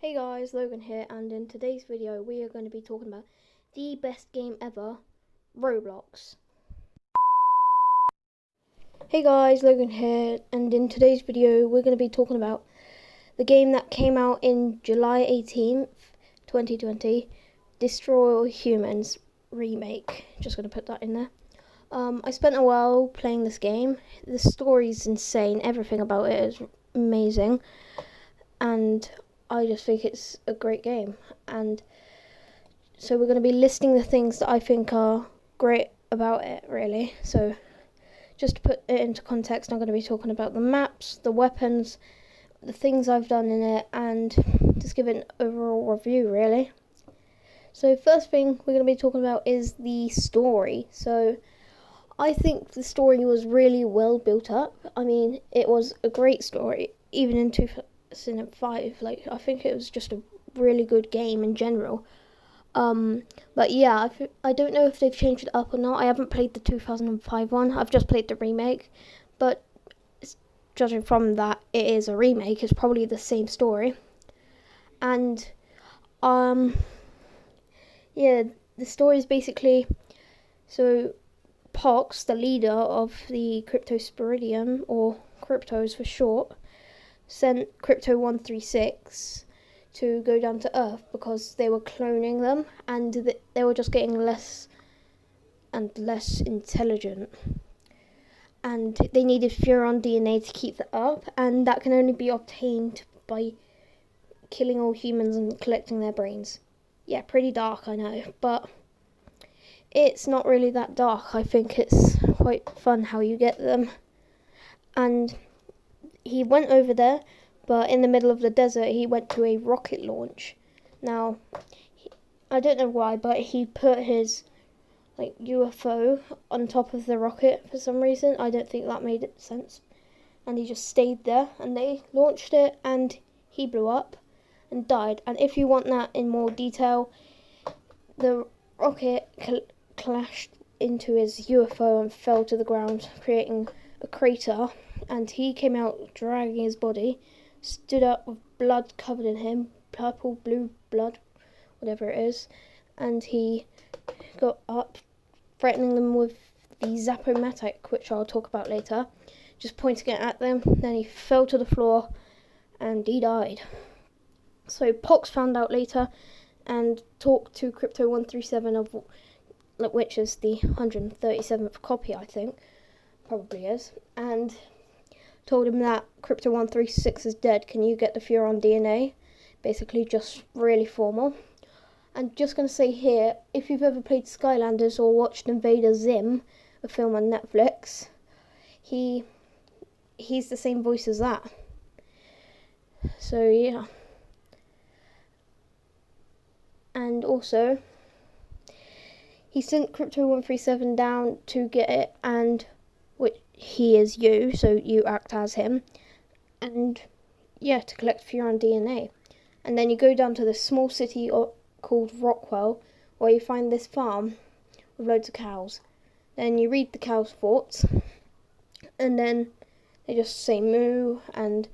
Hey guys, Logan here, and in today's video we are going to be talking about the best game ever, Roblox. Hey guys, Logan here, and in today's video we're going to be talking about the game that came out in July 18th, 2020, Destroy All Humans remake. Just going to put that in there. I spent a while playing this game. The story's insane, everything about it is amazing, and I just think it's a great game. And so we're going to be listing the things that I think are great about it, really. So just to put it into context, I'm going to be talking about the maps, the weapons, the things I've done in it, and just give it an overall review, really. So first thing we're going to be talking about is the story. So I think the story was really well built up. I mean, it was a great story, even in 2005. I think it was just a really good game in general. But yeah, I don't know if they've changed it up or not. I haven't played the 2005 one. I've just played the remake. But judging from that, it is a remake. It's probably the same story. And yeah, the story is basically, so Pox, the leader of the Cryptosporidium, or Cryptos for short, sent Crypto 136 to go down to Earth because they were cloning them, and they were just getting less and less intelligent, and they needed Furon DNA to keep that up, and that can only be obtained by killing all humans and collecting their brains. Yeah, pretty dark, I know, but it's not really that dark. I think it's quite fun how you get them. And he went over there, but in the middle of the desert he went to a rocket launch. Now, I don't know why, but he put his UFO on top of the rocket for some reason. I don't think that made sense. And he just stayed there, and they launched it, and he blew up and died. And if you want that in more detail, the rocket clashed into his UFO and fell to the ground, creating a crater, and he came out dragging his body, stood up with blood covered in him, purple, blue blood, whatever it is, and he got up, threatening them with the Zapomatic, which I'll talk about later, just pointing it at them. Then he fell to the floor and he died. So Pox found out later and talked to Crypto 137, of which is the 137th copy, I think, probably is, and told him that Crypto 136 is dead. Can you get the Furon DNA? Basically, just really formal. And just going to say here, if you've ever played Skylanders or watched Invader Zim, a film on Netflix, he's the same voice as that. So yeah. And also, he sent Crypto 137 down to get it, and which he is you, so you act as him, and yeah, to collect Furon DNA. And then you go down to this small city called Rockwell, where you find this farm with loads of cows. Then you read the cows' thoughts, and then they just say moo, and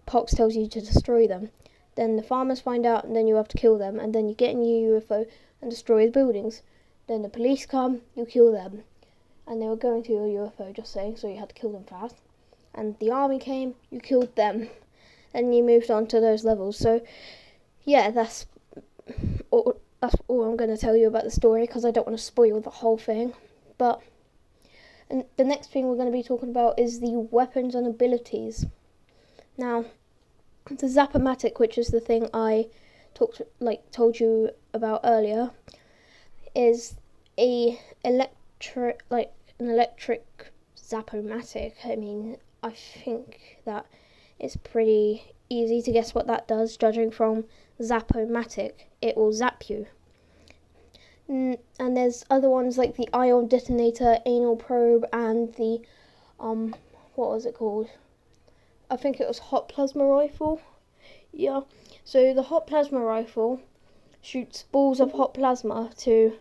Pox tells you to destroy them. Then the farmers find out, and then you have to kill them, and then you get in your UFO and destroy the buildings. Then the police come, you kill them. And they were going to your UFO, just saying, so you had to kill them fast. And the army came, you killed them. Then you moved on to those levels. So, yeah, that's all I'm going to tell you about the story, because I don't want to spoil the whole thing. And the next thing we're going to be talking about is the weapons and abilities. Now, the Zapomatic, which is the thing I told you about earlier, is an electric Zapomatic. I mean, I think that it's pretty easy to guess what that does, judging from Zapomatic. It will zap you. And there's other ones like the ion detonator, anal probe, and the what was it called? I think it was hot plasma rifle. Yeah. So the hot plasma rifle shoots balls of hot plasma to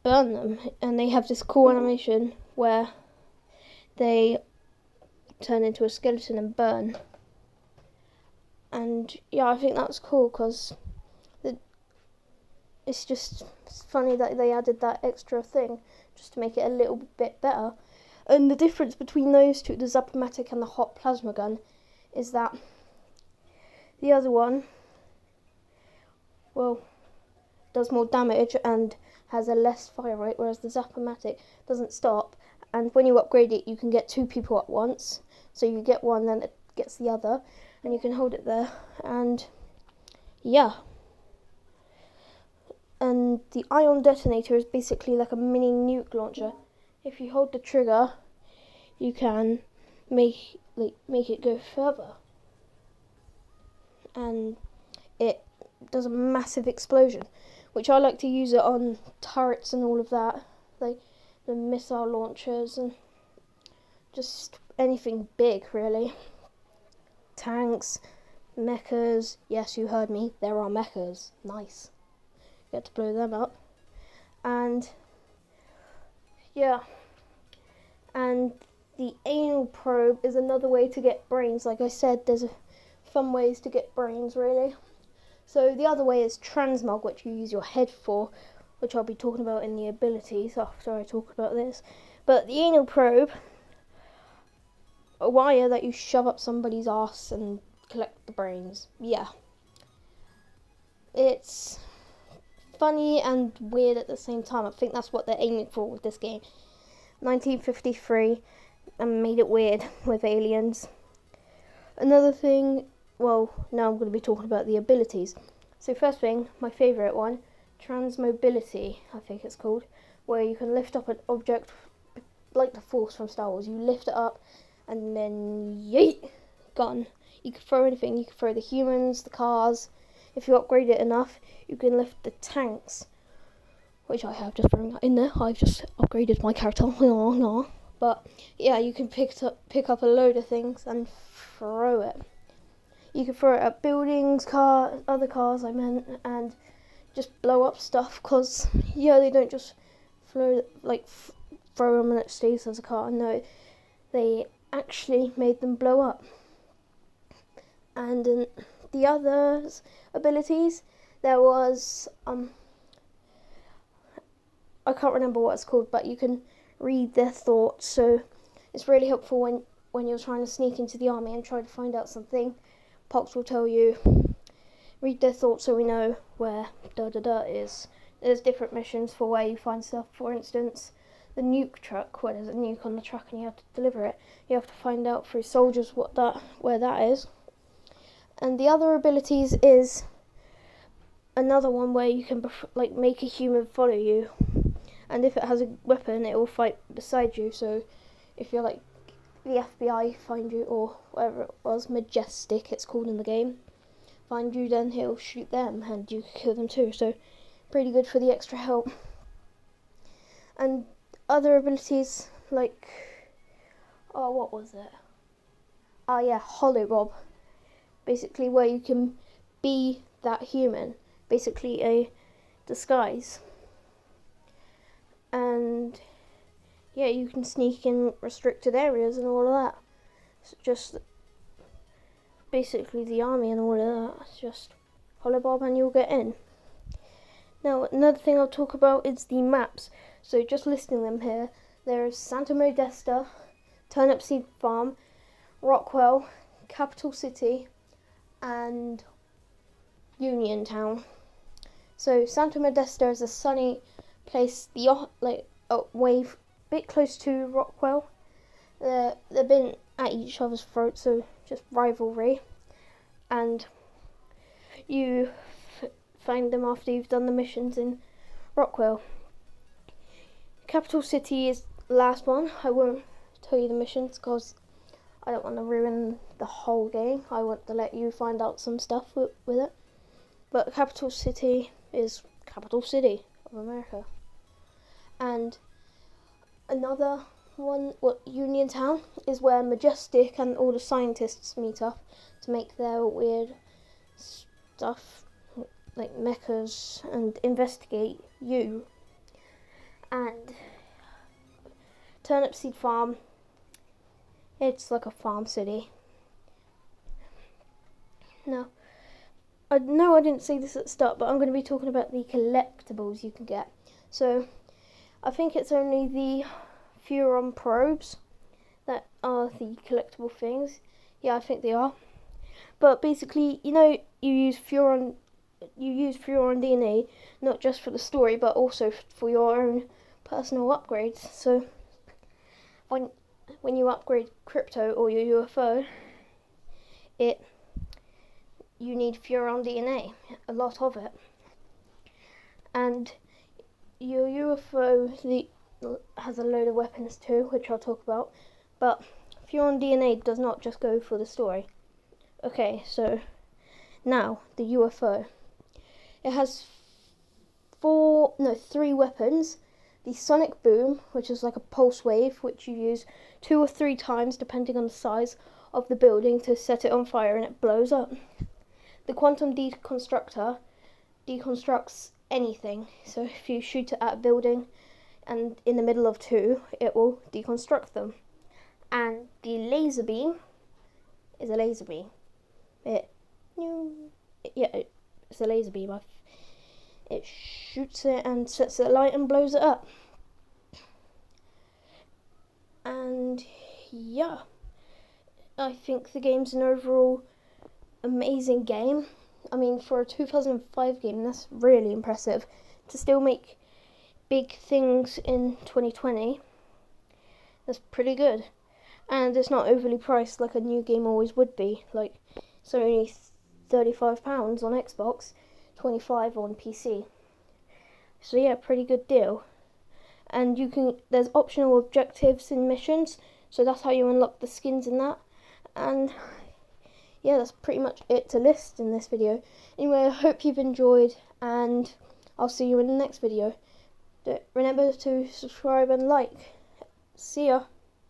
burn them, and they have this cool animation where they turn into a skeleton and burn. And yeah, I think that's cool because it's just funny that they added that extra thing just to make it a little bit better. And the difference between those two, the Zap-O-Matic and the hot plasma gun, is that the other one, well, does more damage and has a less fire rate, whereas the Zap-O-Matic doesn't stop. And when you upgrade it, you can get 2 people at once. So you get one, then it gets the other, and you can hold it there. And yeah. And the ion detonator is basically like a mini nuke launcher. If you hold the trigger, you can make it go further. And it does a massive explosion, which I like to use it on turrets and all of that, like the missile launchers and just anything big really. Tanks, mechas, yes, you heard me, there are mechas, nice. Get to blow them up. And yeah, and the anal probe is another way to get brains. Like I said, there's fun ways to get brains really. So the other way is transmog, which you use your head for, which I'll be talking about in the abilities after I talk about this. But the anal probe, a wire that you shove up somebody's arse and collect the brains. Yeah. It's funny and weird at the same time. I think that's what they're aiming for with this game. 1953, and made it weird with aliens. Another thing, well, now I'm going to be talking about the abilities. So first thing, my favourite one, transmobility, I think it's called, where you can lift up an object like the Force from Star Wars. You lift it up and then yeet, gone. You can throw anything. You can throw the humans, the cars. If you upgrade it enough, you can lift the tanks, which I have just thrown that in there. I've just upgraded my character. But yeah, you can pick up a load of things and throw it. You can throw it at buildings, other cars I meant, and just blow up stuff, because yeah, they don't just throw them and it stays as a car. No, they actually made them blow up. And in the other abilities, there was I can't remember what it's called, but you can read their thoughts, so it's really helpful when you're trying to sneak into the army and try to find out something. Pox will tell you, read their thoughts so we know where da-da-da is. There's different missions for where you find stuff. For instance, the nuke truck, where there's a nuke on the truck and you have to deliver it. You have to find out through soldiers where that is. And the other abilities is another one where you can make a human follow you, and if it has a weapon, it will fight beside you. So if you're like the FBI find you, or whatever it was, Majestic it's called in the game, find you, then he'll shoot them and you can kill them too. So pretty good for the extra help. And other abilities like, what was it? Holobob. Basically where you can be that human, basically a disguise. And yeah, you can sneak in restricted areas and all of that. It's just basically the army and all of that. It's just holobob and you'll get in. Now, another thing I'll talk about is the maps. So just listing them here, there's Santa Modesta, Turnip Seed Farm, Rockwell, Capital City, and Union Town. So Santa Modesta is a sunny place, bit close to Rockwell. They've been at each other's throats, so just rivalry. And you find them after you've done the missions in Rockwell. Capital City is the last one. I won't tell you the missions because I don't want to ruin the whole game. I want to let you find out some stuff with it. But Capital City is capital city of America. And another one, Union Town, is where Majestic and all the scientists meet up to make their weird stuff, like mechas, and investigate you. And Turnip Seed Farm It's like a farm city. Now, I know I didn't say this at the start, but I'm going to be talking about the collectibles you can get. So, I think it's only the Furon probes that are the collectible things. Yeah, I think they are. But basically, you know, you use Furon DNA not just for the story, but also for your own personal upgrades. So, when you upgrade Crypto or your UFO, you need Furon DNA, a lot of it. And your UFO has a load of weapons too, which I'll talk about. But Furon DNA does not just go for the story. Okay, so now the UFO. It has 3 weapons. The sonic boom, which is like a pulse wave, which you use 2 or 3 times depending on the size of the building to set it on fire and it blows up. The quantum deconstructor deconstructs anything. So if you shoot it at a building and in the middle of 2, it will deconstruct them. And the laser beam is a laser beam. It's a laser beam. It shoots it and sets it alight and blows it up. And yeah, I think the game's an overall amazing game. I mean, for a 2005 game, that's really impressive. To still make big things in 2020, that's pretty good. And it's not overly priced like a new game always would be. Like, it's only £35 on Xbox, 25 on PC. So yeah, pretty good deal. And there's optional objectives in missions, so that's how you unlock the skins in that. And yeah, that's pretty much it to list in this video. Anyway, I hope you've enjoyed, and I'll see you in the next video. Remember to subscribe and like. See ya.